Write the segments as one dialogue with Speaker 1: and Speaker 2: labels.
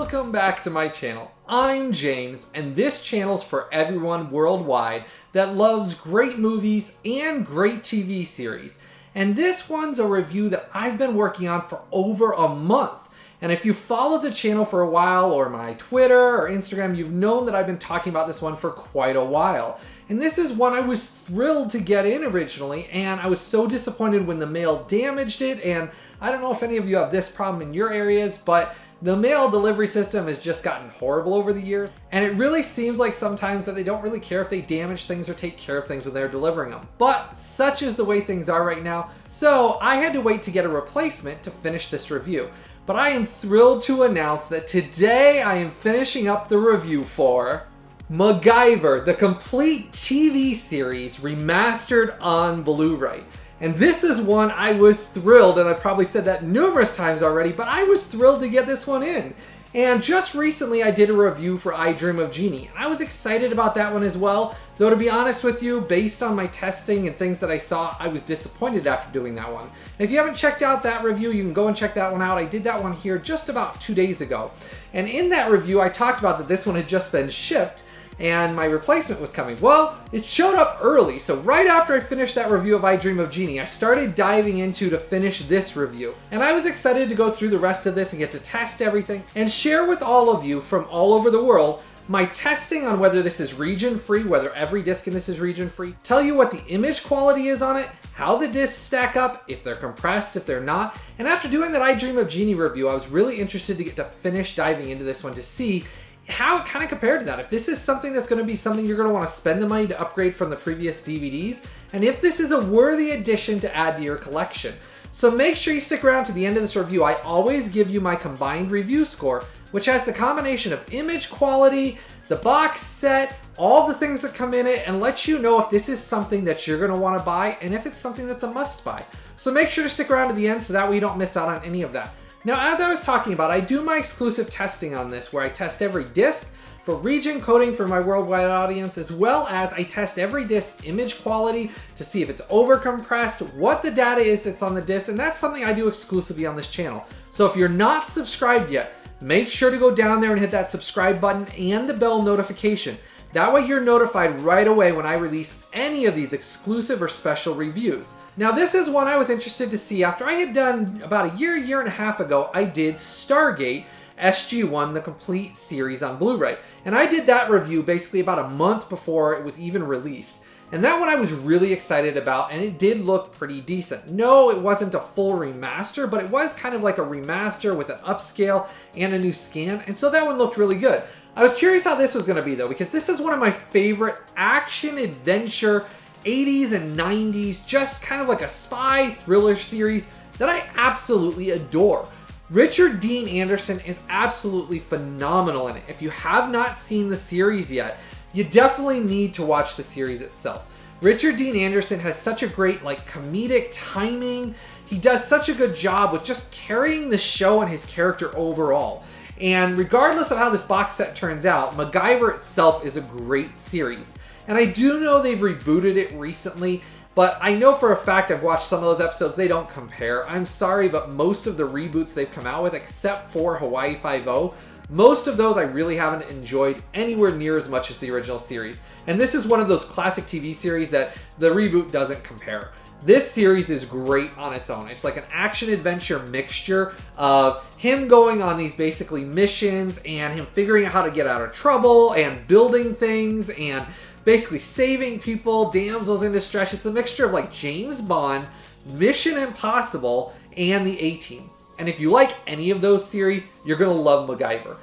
Speaker 1: Welcome back to my channel. I'm James, and this channel's for everyone worldwide that loves great movies and great TV series. And this one's a review that I've been working on for over a month. And if you followed the channel for a while, or my Twitter or Instagram, you've known that I've been talking about this one for quite a while. And this is one I was thrilled to get in originally, and I was so disappointed when the mail damaged it. And I don't know if any of you have this problem in your areas, but the mail delivery system has just gotten horrible over the years. And it really seems like sometimes that they don't really care if they damage things or take care of things when they're delivering them. But such is the way things are right now. So I had to wait to get a replacement to finish this review. But I am thrilled to announce that today I am finishing up the review for MacGyver, the complete TV series remastered on Blu-ray. And this is one I was thrilled, and I've probably said that numerous times already, but I was thrilled to get this one in. And just recently I did a review for I Dream of Jeannie, and I was excited about that one as well. Though to be honest with you, based on my testing and things that I saw, I was disappointed after doing that one. And if you haven't checked out that review, you can go and check that one out. I did that one here just about 2 days ago. And in that review, I talked about that this one had just been shipped, and my replacement was coming. Well, it showed up early, so right after I finished that review of I Dream of Jeannie, I started diving into to finish this review. And I was excited to go through the rest of this and get to test everything and share with all of you from all over the world my testing on whether this is region-free, whether every disc in this is region-free, tell you what the image quality is on it, how the discs stack up, if they're compressed, if they're not. And after doing that I Dream of Jeannie review, I was really interested to get to finish diving into this one to see how it kind of compared to that. If this is something that's going to be something you're going to want to spend the money to upgrade from the previous DVDs, and if this is a worthy addition to add to your collection. So make sure you stick around to the end of this review. I always give you my combined review score, which has the combination of image quality, the box set, all the things that come in it, and lets you know if this is something that you're going to want to buy and if it's something that's a must buy. So make sure to stick around to the end so that way you don't miss out on any of that. Now, as I was talking about, I do my exclusive testing on this where I test every disc for region coding for my worldwide audience, as well as I test every disc image quality to see if it's overcompressed, what the data is that's on the disc, and that's something I do exclusively on this channel. So if you're not subscribed yet, make sure to go down there and hit that subscribe button and the bell notification. That way you're notified right away when I release any of these exclusive or special reviews. Now this is one I was interested to see after I had done about a year and a half ago. I did Stargate SG-1, the complete series on Blu-ray. And I did that review basically about a month before it was even released. And that one I was really excited about, and it did look pretty decent. No, it wasn't a full remaster, but it was kind of like a remaster with an upscale and a new scan, and so that one looked really good. I was curious how this was going to be though, because this is one of my favorite action adventure 80s and 90s, just kind of like a spy thriller series that I absolutely adore. Richard Dean Anderson is absolutely phenomenal in it. If you have not seen the series yet, you definitely need to watch the series itself. Richard Dean Anderson has such a great comedic timing. He does such a good job with just carrying the show and his character overall. And regardless of how this box set turns out, MacGyver itself is a great series. And I do know they've rebooted it recently, but I know for a fact I've watched some of those episodes, they don't compare. I'm sorry, but most of the reboots they've come out with, except for Hawaii Five-0, most of those I really haven't enjoyed anywhere near as much as the original series. And this is one of those classic TV series that the reboot doesn't compare. This series is great on its own. It's like an action-adventure mixture of him going on these basically missions and him figuring out how to get out of trouble and building things and basically saving people, damsels in distress. It's a mixture of James Bond, Mission Impossible, and the A-Team. And if you like any of those series, you're going to love MacGyver.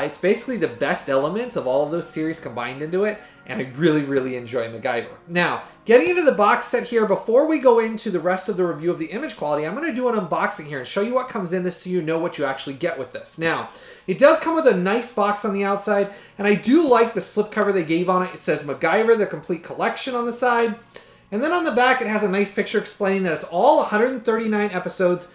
Speaker 1: It's basically the best elements of all of those series combined into it, and I really, really enjoy MacGyver. Now, getting into the box set here, before we go into the rest of the review of the image quality, I'm going to do an unboxing here and show you what comes in this so you know what you actually get with this. Now, it does come with a nice box on the outside, and I do like the slipcover they gave on it. It says MacGyver, the complete collection on the side. And then on the back, it has a nice picture explaining that it's all 139 episodes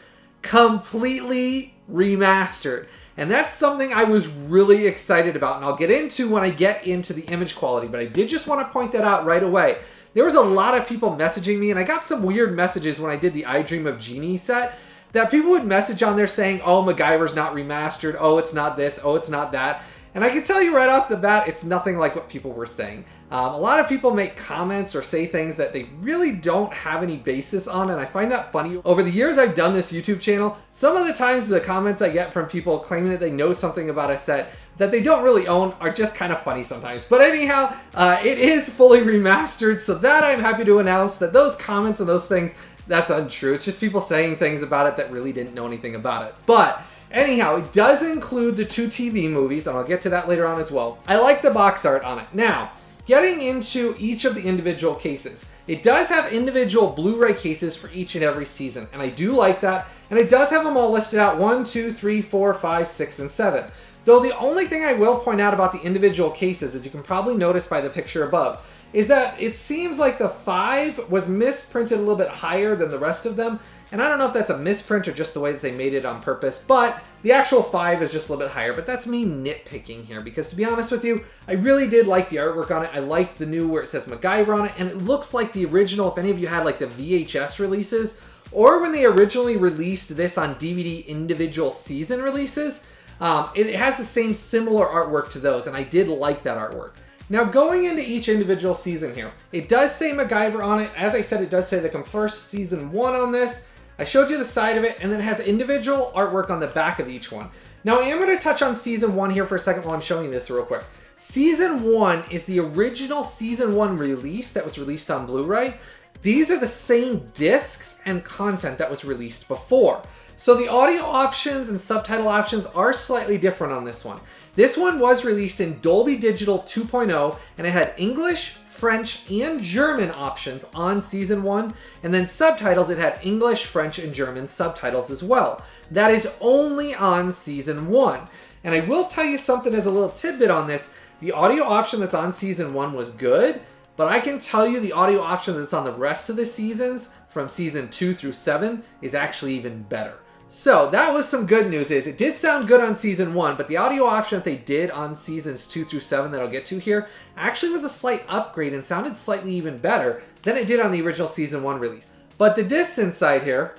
Speaker 1: completely remastered. And that's something I was really excited about, and I'll get into when I get into the image quality, but I did just want to point that out right away. There was a lot of people messaging me, and I got some weird messages when I did the I Dream of Jeannie set that people would message on there saying, oh, MacGyver's not remastered, oh, it's not this, oh, it's not that. And I can tell you right off the bat, it's nothing like what people were saying. A lot of people make comments or say things that they really don't have any basis on, and I find that funny. Over the years I've done this YouTube channel, some of the times the comments I get from people claiming that they know something about a set that they don't really own are just kind of funny sometimes. But anyhow, it is fully remastered, so that I'm happy to announce that those comments and those things, that's untrue. It's just people saying things about it that really didn't know anything about it. But anyhow, it does include the 2 TV movies, and I'll get to that later on as well. I like the box art on it. Now, getting into each of the individual cases, it does have individual Blu-ray cases for each and every season, and I do like that. And it does have them all listed out 1, 2, 3, 4, 5, 6, and 7. Though the only thing I will point out about the individual cases, as you can probably notice by the picture above, is that it seems like the 5 was misprinted a little bit higher than the rest of them. And I don't know if that's a misprint or just the way that they made it on purpose, but the actual 5 is just a little bit higher. But that's me nitpicking here, because to be honest with you, I really did like the artwork on it. I like the new where it says MacGyver on it, and it looks like the original, if any of you had like the VHS releases, or when they originally released this on DVD individual season releases, it has the same similar artwork to those, and I did like that artwork. Now, going into each individual season here, it does say MacGyver on it. As I said, it does say the first season 1 on this. I showed you the side of it, and then it has individual artwork on the back of each one. Now, I am going to touch on season 1 here for a second while I'm showing this real quick. Season 1 is the original season 1 release that was released on Blu-ray. These are the same discs and content that was released before. So the audio options and subtitle options are slightly different on this one. This one was released in Dolby Digital 2.0, and it had English, French, and German options on season 1, and then subtitles, it had English, French, and German subtitles as well. That is only on season 1. And I will tell you something as a little tidbit on this, the audio option that's on season 1 was good, but I can tell you the audio option that's on the rest of the seasons, from season 2 through 7, is actually even better. So that was some good news. Is it did sound good on season 1, but the audio option that they did on seasons 2 through 7 that I'll get to here actually was a slight upgrade and sounded slightly even better than it did on the original season 1 release. But the discs inside here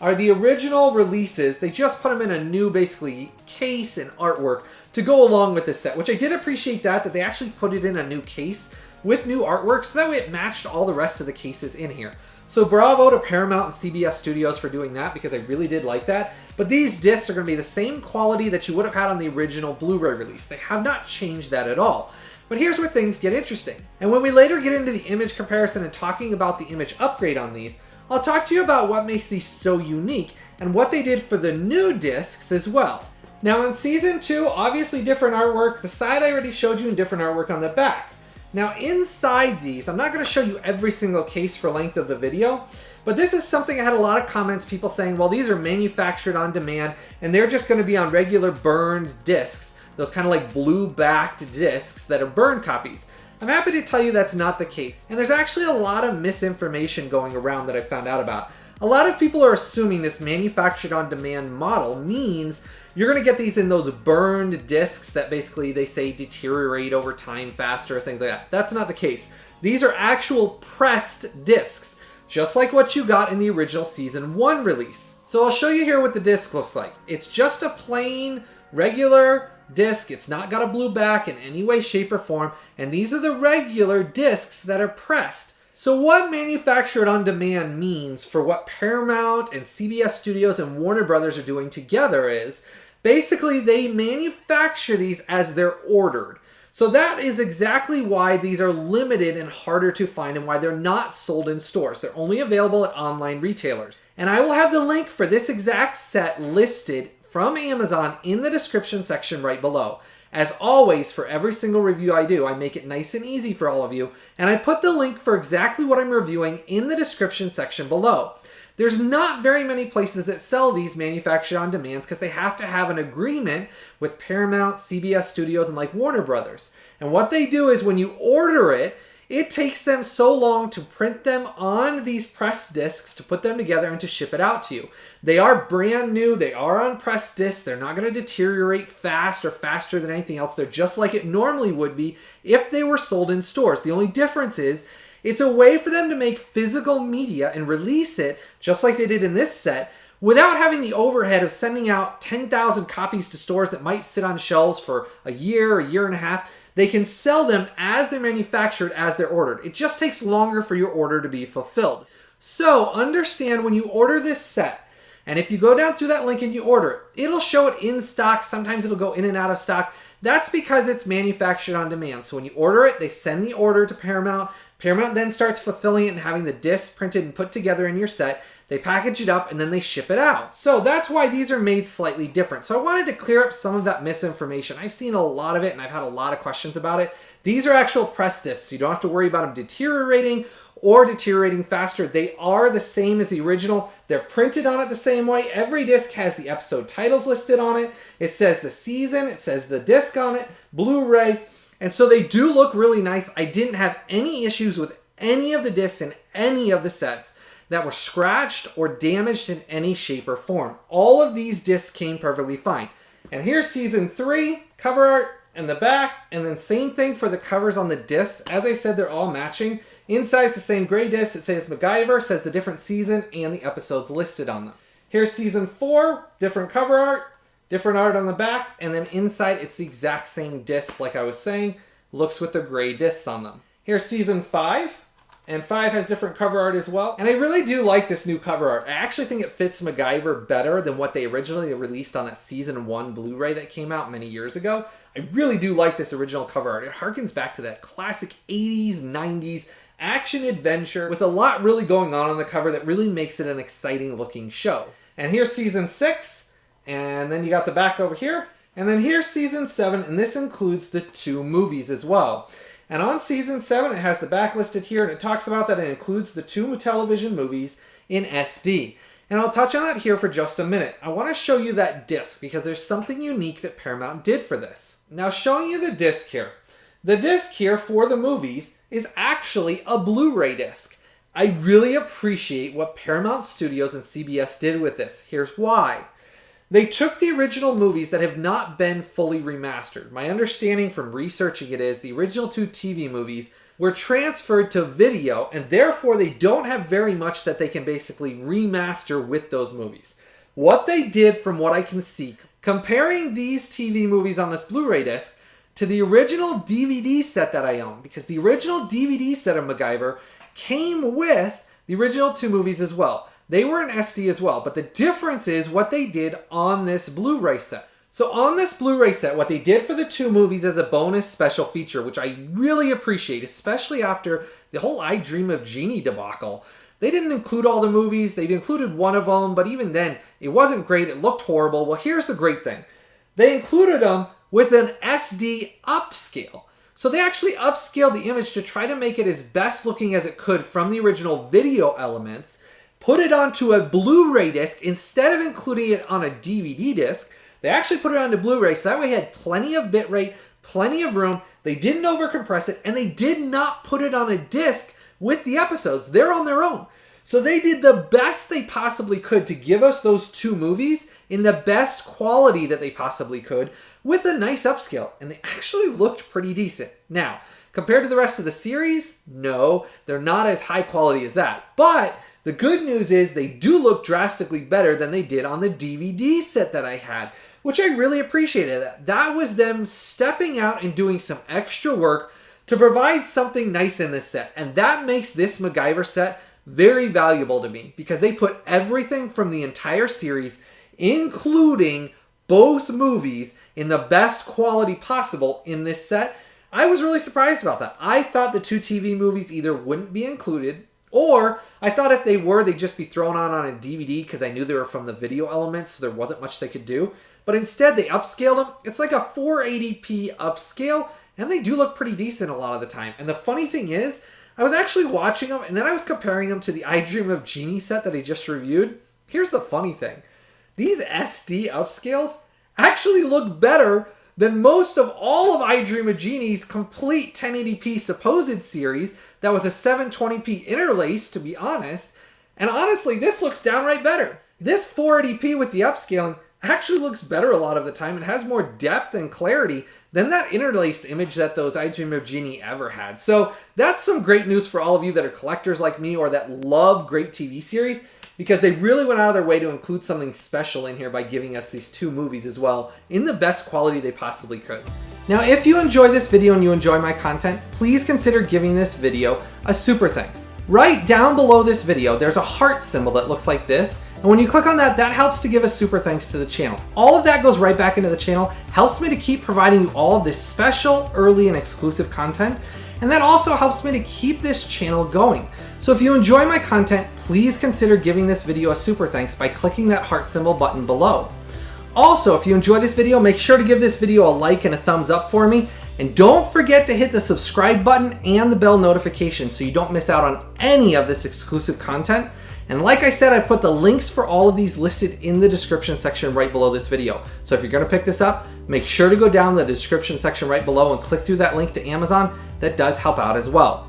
Speaker 1: are the original releases. They just put them in a new basically case and artwork to go along with this set, which I did appreciate that they actually put it in a new case with new artwork, so that way it matched all the rest of the cases in here. So bravo to Paramount and CBS Studios for doing that, because I really did like that. But these discs are going to be the same quality that you would have had on the original Blu-ray release. They have not changed that at all. But here's where things get interesting. And when we later get into the image comparison and talking about the image upgrade on these, I'll talk to you about what makes these so unique and what they did for the new discs as well. Now in season 2, obviously different artwork. The side I already showed you, and different artwork on the back. Now inside these, I'm not going to show you every single case for length of the video, but this is something I had a lot of comments, people saying, well, these are manufactured on demand and they're just going to be on regular burned discs, those kind of like blue backed discs that are burned copies. I'm happy to tell you that's not the case. And there's actually a lot of misinformation going around that I found out about. A lot of people are assuming this manufactured on demand model means you're going to get these in those burned discs that basically they say deteriorate over time faster, things like that. That's not the case. These are actual pressed discs, just like what you got in the original season 1 release. So I'll show you here what the disc looks like. It's just a plain, regular disc. It's not got a blue back in any way, shape, or form. And these are the regular discs that are pressed. So what manufactured on demand means for what Paramount and CBS Studios and Warner Brothers are doing together is basically they manufacture these as they're ordered. So that is exactly why these are limited and harder to find and why they're not sold in stores. They're only available at online retailers. And I will have the link for this exact set listed from Amazon in the description section right below. As always, for every single review I do, I make it nice and easy for all of you, and I put the link for exactly what I'm reviewing in the description section below. There's not very many places that sell these manufactured on demands because they have to have an agreement with Paramount, CBS Studios, and like Warner Brothers. And what they do is when you order it, it takes them so long to print them on these pressed discs, to put them together and to ship it out to you. They are brand new, they are on pressed discs, they're not going to deteriorate fast or faster than anything else. They're just like it normally would be if they were sold in stores. The only difference is it's a way for them to make physical media and release it, just like they did in this set, without having the overhead of sending out 10,000 copies to stores that might sit on shelves for a year and a half. They can sell them as they're manufactured, as they're ordered. It just takes longer for your order to be fulfilled. So understand when you order this set, and if you go down through that link and you order it, it'll show it in stock. Sometimes it'll go in and out of stock. That's because it's manufactured on demand. So when you order it, they send the order to Paramount. Paramount then starts fulfilling it and having the discs printed and put together in your set. They package it up and then they ship it out. So that's why these are made slightly different. So I wanted to clear up some of that misinformation. I've seen a lot of it and I've had a lot of questions about it. These are actual press discs. So you don't have to worry about them deteriorating or deteriorating faster. They are the same as the original. They're printed on it the same way. Every disc has the episode titles listed on it. It says the season. It says the disc on it. Blu-ray. And so they do look really nice. I didn't have any issues with any of the discs in any of the sets that were scratched or damaged in any shape or form. All of these discs came perfectly fine. And here's season 3, cover art in the back, and then same thing for the covers on the discs. As I said, they're all matching. Inside it's the same gray disc. It says MacGyver, says the different season and the episodes listed on them. Here's season 4, different cover art, different art on the back, and then inside it's the exact same discs like I was saying, looks with the gray discs on them. Here's season 5. And 5 has different cover art as well. And I really do like this new cover art. I actually think it fits MacGyver better than what they originally released on that season 1 Blu-ray that came out many years ago. I really do like this original cover art. It harkens back to that classic 80s, 90s action adventure with a lot really going on the cover that really makes it an exciting looking show. And here's season 6. And then you got the back over here. And then here's season 7. And this includes the 2 movies as well. And on season 7, it has the back listed here, and it talks about that it includes the 2 television movies in SD. And I'll touch on that here for just a minute. I want to show you that disc because there's something unique that Paramount did for this. Now showing you the disc here. The disc here for the movies is actually a Blu-ray disc. I really appreciate what Paramount Studios and CBS did with this. Here's why. They took the original movies that have not been fully remastered. My understanding from researching it is the original 2 TV movies were transferred to video, and therefore they don't have very much that they can basically remaster with those movies. What they did, from what I can see, comparing these TV movies on this Blu-ray disc to the original DVD set that I own, because the original DVD set of MacGyver came with the original 2 movies as well. They were in SD as well, but the difference is what they did on this Blu-ray set. So on this Blu-ray set, what they did for the 2 movies as a bonus special feature, which I really appreciate, especially after the whole I Dream of Jeannie debacle, they didn't include all the movies. They've included one of them, but even then, it wasn't great. It looked horrible. Well, here's the great thing. They included them with an SD upscale. So they actually upscaled the image to try to make it as best looking as it could from the original video elements, put it onto a Blu-ray disc instead of including it on a DVD disc. They actually put it onto Blu-ray, so that way it had plenty of bitrate, plenty of room. They didn't overcompress it, and they did not put it on a disc with the episodes. They're on their own. So they did the best they possibly could to give us those 2 movies in the best quality that they possibly could with a nice upscale, and they actually looked pretty decent. Now, compared to the rest of the series, no, they're not as high quality as that, but the good news is they do look drastically better than they did on the DVD set that I had, which I really appreciated. That was them stepping out and doing some extra work to provide something nice in this set. And that makes this MacGyver set very valuable to me because they put everything from the entire series, including both movies, in the best quality possible in this set. I was really surprised about that. I thought the 2 TV movies either wouldn't be included, or I thought if they were, they'd just be thrown on a DVD because I knew they were from the video elements, so there wasn't much they could do. But instead, they upscaled them. It's like a 480p upscale, and they do look pretty decent a lot of the time. And the funny thing is, I was actually watching them, and then I was comparing them to the I Dream of Jeannie set that I just reviewed. Here's the funny thing. These SD upscales actually look better than most of all of I Dream of Jeannie's complete 1080p supposed series that was a 720p interlace, to be honest. And honestly, this looks downright better. This 480p with the upscaling actually looks better a lot of the time. It has more depth and clarity than that interlaced image that those I Dream of Jeannie ever had. So that's some great news for all of you that are collectors like me or that love great TV series. because they really went out of their way to include something special in here by giving us these 2 movies as well in the best quality they possibly could. Now, if you enjoy this video and you enjoy my content, please consider giving this video a super thanks. Right down below this video, there's a heart symbol that looks like this. And when you click on that, that helps to give a super thanks to the channel. All of that goes right back into the channel, helps me to keep providing you all of this special, early, and exclusive content. And that also helps me to keep this channel going. So if you enjoy my content, please consider giving this video a super thanks by clicking that heart symbol button below. Also, if you enjoy this video, make sure to give this video a like and a thumbs up for me. And don't forget to hit the subscribe button and the bell notification so you don't miss out on any of this exclusive content. And like I said, I put the links for all of these listed in the description section right below this video. So if you're going to pick this up, make sure to go down the description section right below and click through that link to Amazon. That does help out as well.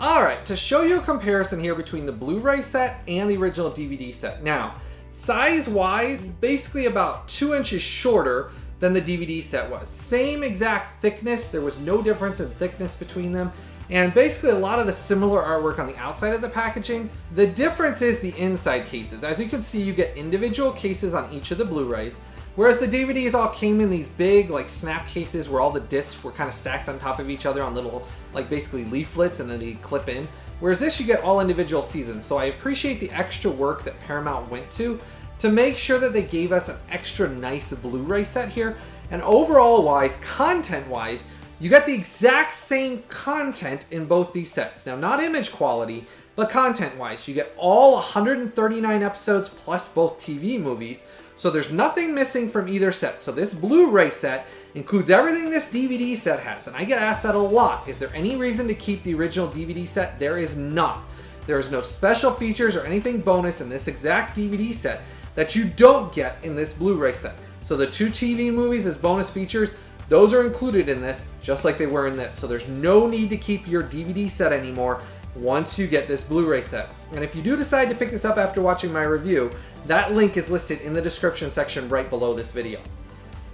Speaker 1: Alright, to show you a comparison here between the Blu-ray set and the original DVD set. Now, size-wise, basically about 2 inches shorter than the DVD set was. Same exact thickness, there was no difference in thickness between them. And basically a lot of the similar artwork on the outside of the packaging. The difference is the inside cases. As you can see, you get individual cases on each of the Blu-rays, whereas the DVDs all came in these big like snap cases where all the discs were kind of stacked on top of each other on little like basically leaflets, and then they clip in. Whereas this, you get all individual seasons. So I appreciate the extra work that Paramount went to make sure that they gave us an extra nice Blu-ray set here. And overall wise, content wise, you get the exact same content in both these sets. Now, not image quality, but content-wise. You get all 139 episodes plus both TV movies. So there's nothing missing from either set. So this Blu-ray set includes everything this DVD set has. And I get asked that a lot. Is there any reason to keep the original DVD set? There is not. There is no special features or anything bonus in this exact DVD set that you don't get in this Blu-ray set. So the 2 TV movies as bonus features, those are included in this, just like they were in this. So there's no need to keep your DVD set anymore once you get this Blu-ray set. And if you do decide to pick this up after watching my review, that link is listed in the description section right below this video.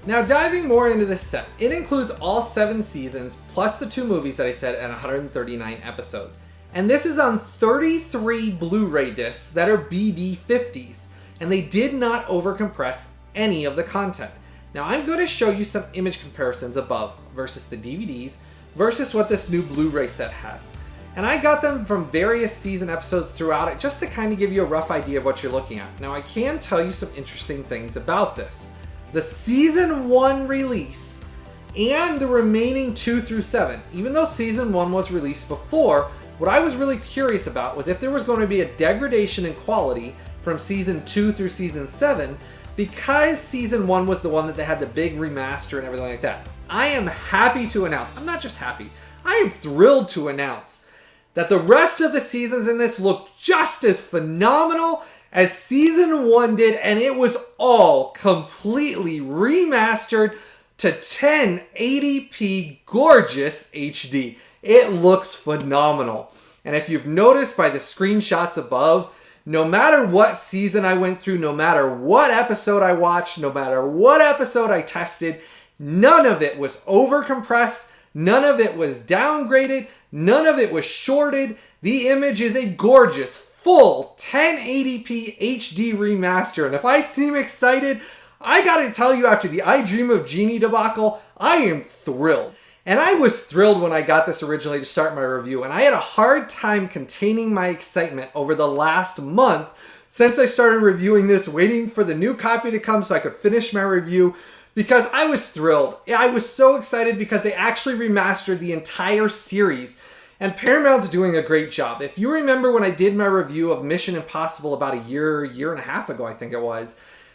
Speaker 1: Now, diving more into this set, it includes all 7 seasons plus the 2 movies that I said and 139 episodes. And this is on 33 Blu-ray discs that are BD50s, and they did not overcompress any of the content. Now, I'm going to show you some image comparisons above versus the DVDs versus what this new Blu-ray set has. And I got them from various season episodes throughout it just to kind of give you a rough idea of what you're looking at. Now, I can tell you some interesting things about this. The season 1 release and the remaining 2 through 7, even though season 1 was released before, what I was really curious about was if there was going to be a degradation in quality from season 2 through season 7, because season 1 was the one that they had the big remaster and everything like that. I am happy to announce, I'm not just happy, I am thrilled to announce that the rest of the seasons in this look just as phenomenal as season 1 did, and it was all completely remastered to 1080p gorgeous HD. It looks phenomenal. And if you've noticed by the screenshots above, no matter what season I went through, no matter what episode I watched, no matter what episode I tested, none of it was overcompressed, none of it was downgraded, none of it was shorted. The image is a gorgeous, full 1080p HD remaster. And if I seem excited, I gotta tell you, after the I Dream of Jeannie debacle, I am thrilled. And I was thrilled when I got this originally to start my review, and I had a hard time containing my excitement over the last month since I started reviewing this, waiting for the new copy to come so I could finish my review, because I was thrilled. I was so excited because they actually remastered the entire series, and Paramount's doing a great job. If you remember when I did my review of Mission Impossible about a year and a half ago, I think it was,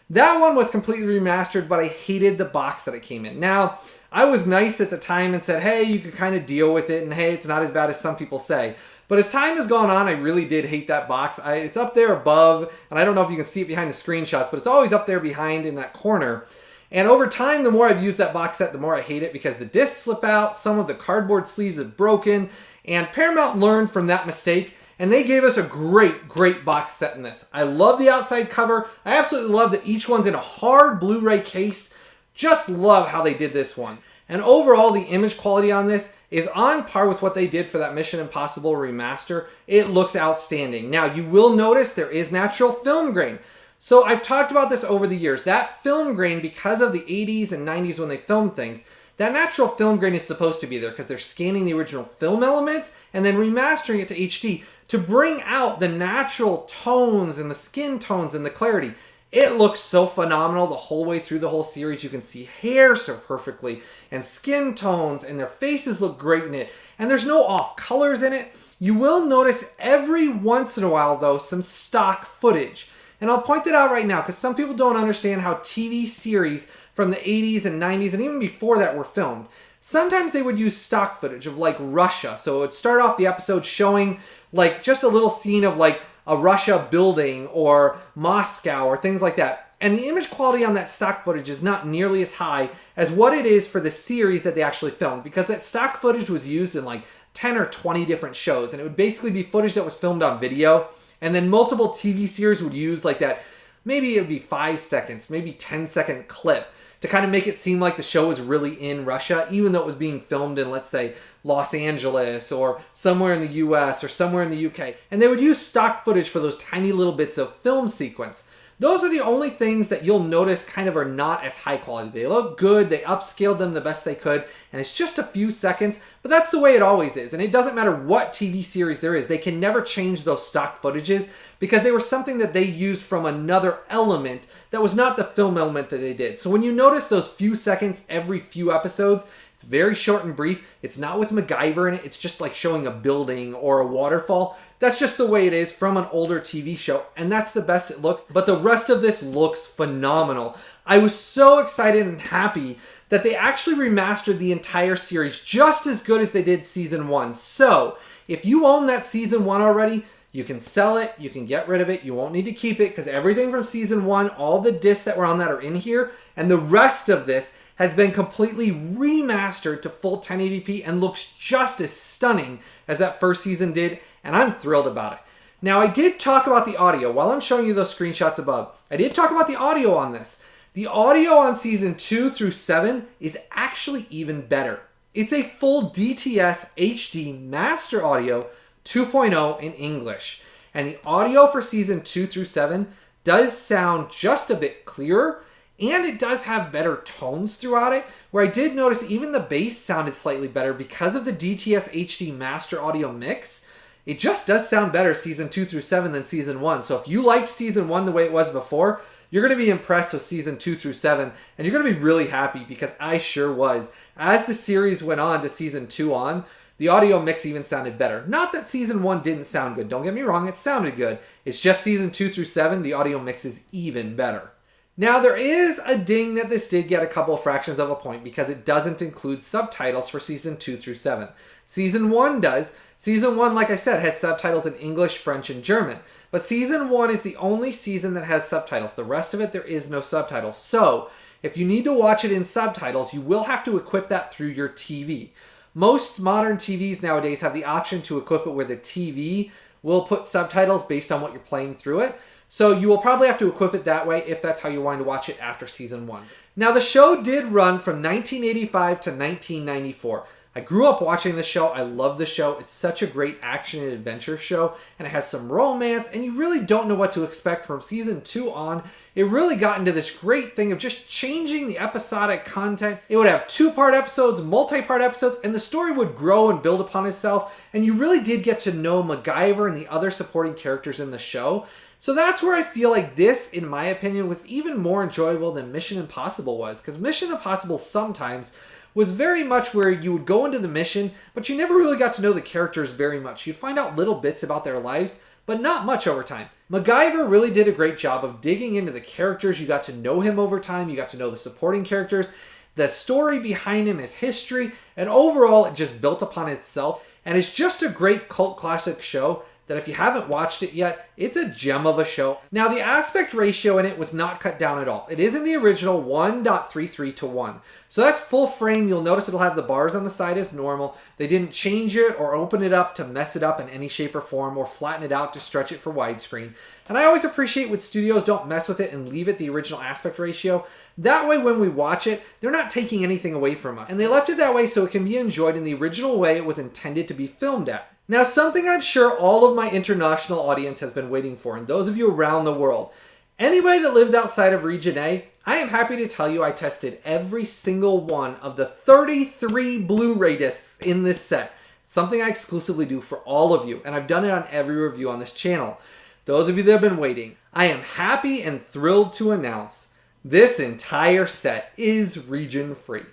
Speaker 1: that one was completely remastered, but I hated the box that it came in. Now, I was nice at the time and said, hey, you can kind of deal with it, and hey, it's not as bad as some people say. But as time has gone on, I really did hate that box. It's up there above, and I don't know if you can see it behind the screenshots, but it's always up there behind in that corner. And over time, the more I've used that box set, the more I hate it, because the discs slip out, some of the cardboard sleeves have broken, and Paramount learned from that mistake, and they gave us a great box set in this. I love the outside cover. I absolutely love that each one's in a hard Blu-ray case. Just love how they did this one. And overall, the image quality on this is on par with what they did for that Mission Impossible remaster. It looks outstanding. Now, you will notice there is natural film grain. So I've talked about this over the years. That film grain, because of the 80s and 90s when they filmed things, that natural film grain is supposed to be there because they're scanning the original film elements and then remastering it to HD to bring out the natural tones and the skin tones and the clarity. It looks so phenomenal the whole way through the whole series. You can see hair so perfectly and skin tones, and their faces look great in it. And there's no off colors in it. You will notice every once in a while, though, some stock footage. And I'll point that out right now because some people don't understand how TV series from the 80s and 90s and even before that were filmed. Sometimes they would use stock footage of like Russia. So it would start off the episode showing like just a little scene of like a Russia building or Moscow or things like that. And the image quality on that stock footage is not nearly as high as what it is for the series that they actually filmed, because that stock footage was used in like 10 or 20 different shows, and it would basically be footage that was filmed on video, and then multiple TV series would use like that, maybe it would be 5 seconds, maybe 10-second clip to kind of make it seem like the show was really in Russia, even though it was being filmed in, let's say, Los Angeles or somewhere in the US or somewhere in the UK. And they would use stock footage for those tiny little bits of film sequence. Those are the only things that you'll notice kind of are not as high quality. They look good, they upscaled them the best they could, and it's just a few seconds, but that's the way it always is. And it doesn't matter what TV series there is, they can never change those stock footages because they were something that they used from another element that was not the film element that they did. So when you notice those few seconds every few episodes, it's very short and brief. It's not with MacGyver in it. It's just like showing a building or a waterfall. That's just the way it is from an older TV show, and that's the best it looks. But the rest of this looks phenomenal. I was so excited and happy that they actually remastered the entire series just as good as they did season 1. So if you own that season 1 already, you can sell it, you can get rid of it, you won't need to keep it because everything from season 1, all the discs that were on that are in here, and the rest of this has been completely remastered to full 1080p and looks just as stunning as that first season did, and I'm thrilled about it. Now, I did talk about the audio. While I'm showing you those screenshots above, I did talk about the audio on this. The audio on season 2 through 7 is actually even better. It's a full DTS HD Master Audio 2.0 in English. And the audio for season 2 through 7 does sound just a bit clearer, and it does have better tones throughout it, where I did notice even the bass sounded slightly better because of the DTS HD Master Audio mix. It just does sound better season 2 through 7 than season 1. So if you liked season 1 the way it was before, you're going to be impressed with season 2 through 7, and you're going to be really happy because I sure was. As the series went on to season 2 on, the audio mix even sounded better. Not that season 1 didn't sound good. Don't get me wrong, it sounded good. It's just season 2 through 7, the audio mix is even better. Now, there is a ding that this did get a couple of fractions of a point because it doesn't include subtitles for season 2 through 7. Season 1 does. Season 1, like I said, has subtitles in English, French, and German. But season 1 is the only season that has subtitles. The rest of it, there is no subtitles. So, if you need to watch it in subtitles, you will have to equip that through your TV. Most modern TVs nowadays have the option to equip it where the TV will put subtitles based on what you're playing through it. So you will probably have to equip it that way if that's how you want to watch it after season 1. Now, the show did run from 1985 to 1994. I grew up watching the show. I love the show. It's such a great action and adventure show, and it has some romance, and you really don't know what to expect from season 2 on. It really got into this great thing of just changing the episodic content. It would have 2-part episodes, multi-part episodes, and the story would grow and build upon itself, and you really did get to know MacGyver and the other supporting characters in the show. So that's where I feel like this, in my opinion, was even more enjoyable than Mission Impossible was, because Mission Impossible sometimes was very much where you would go into the mission, but you never really got to know the characters very much. You'd find out little bits about their lives, but not much over time. MacGyver really did a great job of digging into the characters. You got to know him over time. You got to know the supporting characters, the story behind him, his history, and overall it just built upon itself. And it's just a great cult classic show that if you haven't watched it yet, it's a gem of a show. Now, the aspect ratio in it was not cut down at all. It is in the original 1.33 to 1. So that's full frame. You'll notice it'll have the bars on the side as normal. They didn't change it or open it up to mess it up in any shape or form or flatten it out to stretch it for widescreen. And I always appreciate when studios don't mess with it and leave it the original aspect ratio. That way when we watch it, they're not taking anything away from us. And they left it that way so it can be enjoyed in the original way it was intended to be filmed at. Now, something I'm sure all of my international audience has been waiting for, and those of you around the world. Anybody that lives outside of Region A, I am happy to tell you I tested every single one of the 33 Blu-ray discs in this set. Something I exclusively do for all of you, and I've done it on every review on this channel. Those of you that have been waiting, I am happy and thrilled to announce this entire set is region free.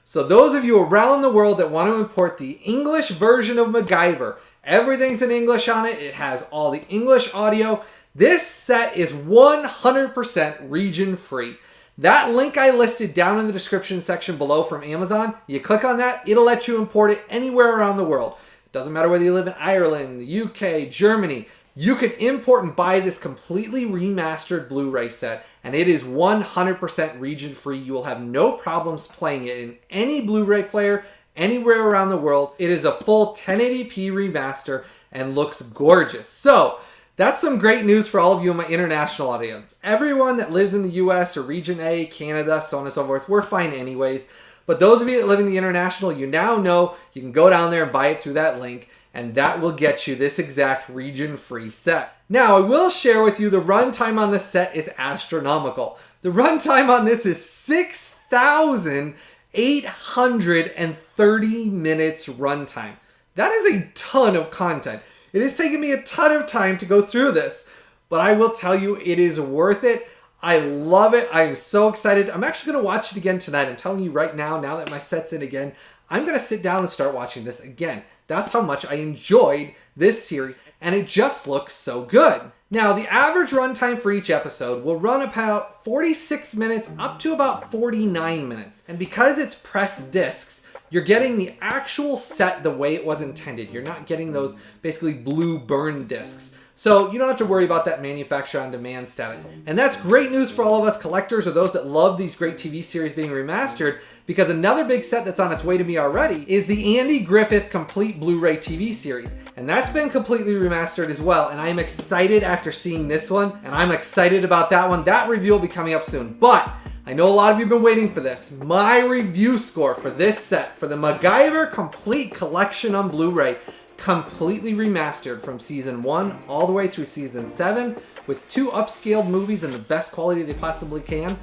Speaker 1: So those of you around the world that want to import the English version of MacGyver, everything's in English on it, it has all the English audio, this set is 100% region free. That link I listed down in the description section below from Amazon, you click on that, it'll let you import it anywhere around the world. It doesn't matter whether you live in Ireland, the UK, Germany, you can import and buy this completely remastered Blu-ray set, and it is 100% region free. You will have no problems playing it in any Blu-ray player anywhere around the world. It is a full 1080p remaster and looks gorgeous. So that's some great news for all of you in my international audience. Everyone that lives in the US or Region A, Canada, so on and so forth, we're fine anyways. But those of you that live in the international, you now know you can go down there and buy it through that link, and that will get you this exact region-free set. Now, I will share with you the runtime on this set is astronomical. The runtime on this is 6,830 minutes runtime. That is a ton of content. It has taken me a ton of time to go through this, but I will tell you it is worth it. I love it. I am so excited. I'm actually going to watch it again tonight. I'm telling you right now that my set's in again, I'm going to sit down and start watching this again. That's how much I enjoyed this series, and it just looks so good. Now, the average runtime for each episode will run about 46 minutes up to about 49 minutes. And because it's pressed discs, you're getting the actual set the way it was intended. You're not getting those basically blue burn discs. So you don't have to worry about that manufacture on demand status. And that's great news for all of us collectors or those that love these great TV series being remastered, because another big set that's on its way to me already is the Andy Griffith Complete Blu-ray TV series. And that's been completely remastered as well. And I'm excited after seeing this one, and I'm excited about that one. That review will be coming up soon. But I know a lot of you have been waiting for this. My review score for this set, for the MacGyver Complete Collection on Blu-ray, completely remastered from season 1 all the way through season 7 with 2 upscaled movies in the best quality they possibly can.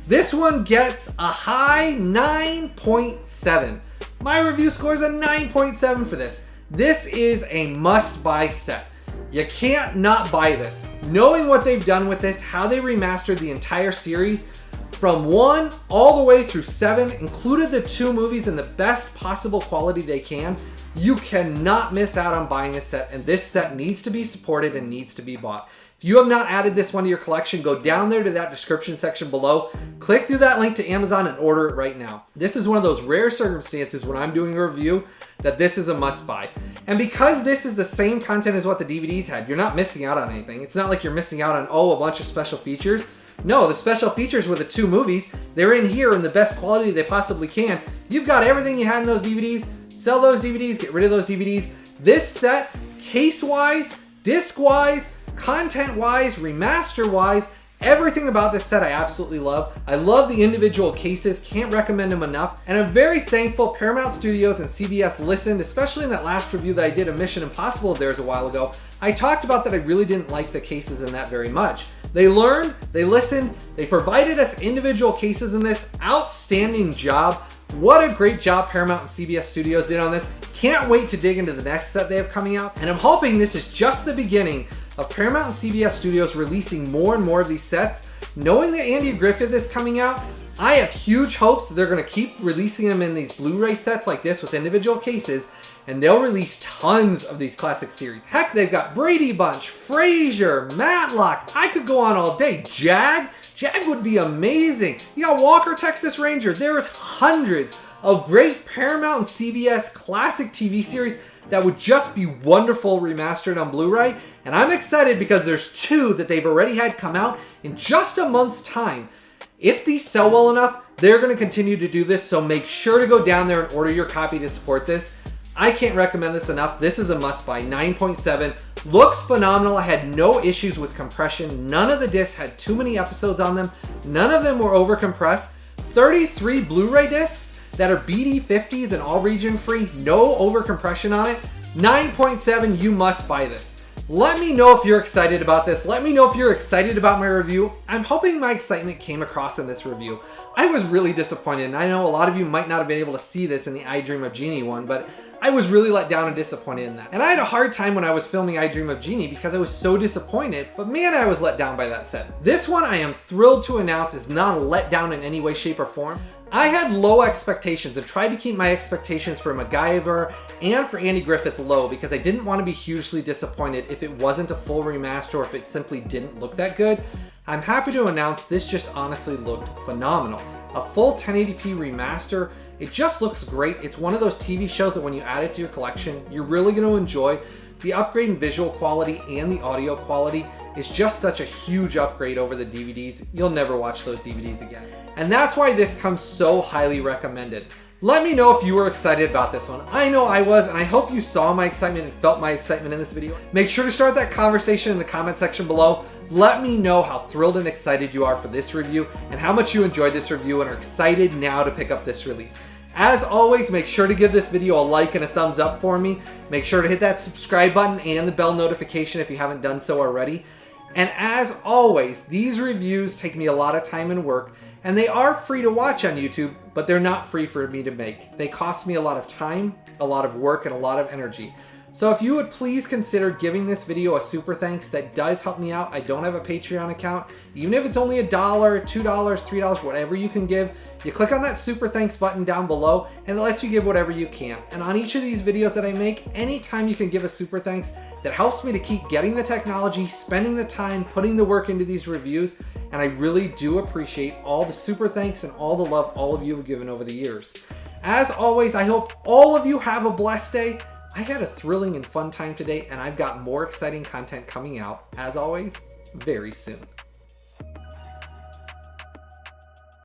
Speaker 1: This one gets a high 9.7. My review score is a 9.7 for this. This is a must-buy set. You can't not buy this. Knowing what they've done with this, how they remastered the entire series from 1 all the way through 7, included the 2 movies in the best possible quality they can, you cannot miss out on buying this set, and this set needs to be supported and needs to be bought. If you have not added this one to your collection, go down there to that description section below, click through that link to Amazon and order it right now. This is one of those rare circumstances when I'm doing a review that this is a must buy. And because this is the same content as what the DVDs had, you're not missing out on anything. It's not like you're missing out on, a bunch of special features. No, the special features were the 2 movies. They're in here in the best quality they possibly can. You've got everything you had in those DVDs. Sell those DVDs, get rid of those DVDs. This set, case-wise, disc-wise, content-wise, remaster-wise, everything about this set I absolutely love. I love the individual cases, can't recommend them enough. And I'm very thankful Paramount Studios and CBS listened, especially in that last review that I did of Mission Impossible of theirs a while ago. I talked about that I really didn't like the cases in that very much. They learned, they listened, they provided us individual cases in this. Outstanding job. What a great job Paramount and CBS Studios did on this. Can't wait to dig into the next set they have coming out. And I'm hoping this is just the beginning of Paramount and CBS Studios releasing more and more of these sets. Knowing that Andy Griffith is coming out, I have huge hopes that they're going to keep releasing them in these Blu-ray sets like this with individual cases, and they'll release tons of these classic series. Heck, they've got Brady Bunch, Frasier, Matlock. I could go on all day. Jag would be amazing. You got Walker, Texas Ranger. There's hundreds of great Paramount and CBS classic TV series that would just be wonderful remastered on Blu-ray. And I'm excited because there's 2 that they've already had come out in just a month's time. If these sell well enough, they're going to continue to do this, so make sure to go down there and order your copy to support this. I can't recommend this enough. This is a must-buy. 9.7. Looks phenomenal. I had no issues with compression. None of the discs had too many episodes on them. None of them were over-compressed. 33 Blu-ray discs that are BD50s and all region free. No over-compression on it. 9.7. You must buy this. Let me know if you're excited about this. Let me know if you're excited about my review. I'm hoping my excitement came across in this review. I was really disappointed, and I know a lot of you might not have been able to see this in the I Dream of Jeannie one, but I was really let down and disappointed in that. And I had a hard time when I was filming I Dream of Jeannie because I was so disappointed, but man, I was let down by that set. This one I am thrilled to announce is not a letdown in any way, shape, or form. I had low expectations and tried to keep my expectations for MacGyver and for Andy Griffith low because I didn't want to be hugely disappointed if it wasn't a full remaster or if it simply didn't look that good. I'm happy to announce this just honestly looked phenomenal. A full 1080p remaster, it just looks great. It's one of those TV shows that when you add it to your collection, you're really going to enjoy. The upgrade in visual quality and the audio quality is just such a huge upgrade over the DVDs. You'll never watch those DVDs again. And that's why this comes so highly recommended. Let me know if you were excited about this one. I know I was, and I hope you saw my excitement and felt my excitement in this video. Make sure to start that conversation in the comment section below. Let me know how thrilled and excited you are for this review and how much you enjoyed this review and are excited now to pick up this release. As always, make sure to give this video a like and a thumbs up for me. Make sure to hit that subscribe button and the bell notification if you haven't done so already. And as always, these reviews take me a lot of time and work, and they are free to watch on YouTube, but they're not free for me to make. They cost me a lot of time, a lot of work, and a lot of energy. So if you would please consider giving this video a super thanks, that does help me out. I don't have a Patreon account. Even if it's only $1, $2, $3, whatever you can give, you click on that super thanks button down below and it lets you give whatever you can. And on each of these videos that I make, anytime you can give a super thanks, that helps me to keep getting the technology, spending the time, putting the work into these reviews. And I really do appreciate all the super thanks and all the love all of you have given over the years. As always, I hope all of you have a blessed day. I had a thrilling and fun time today, and I've got more exciting content coming out, as always, very soon.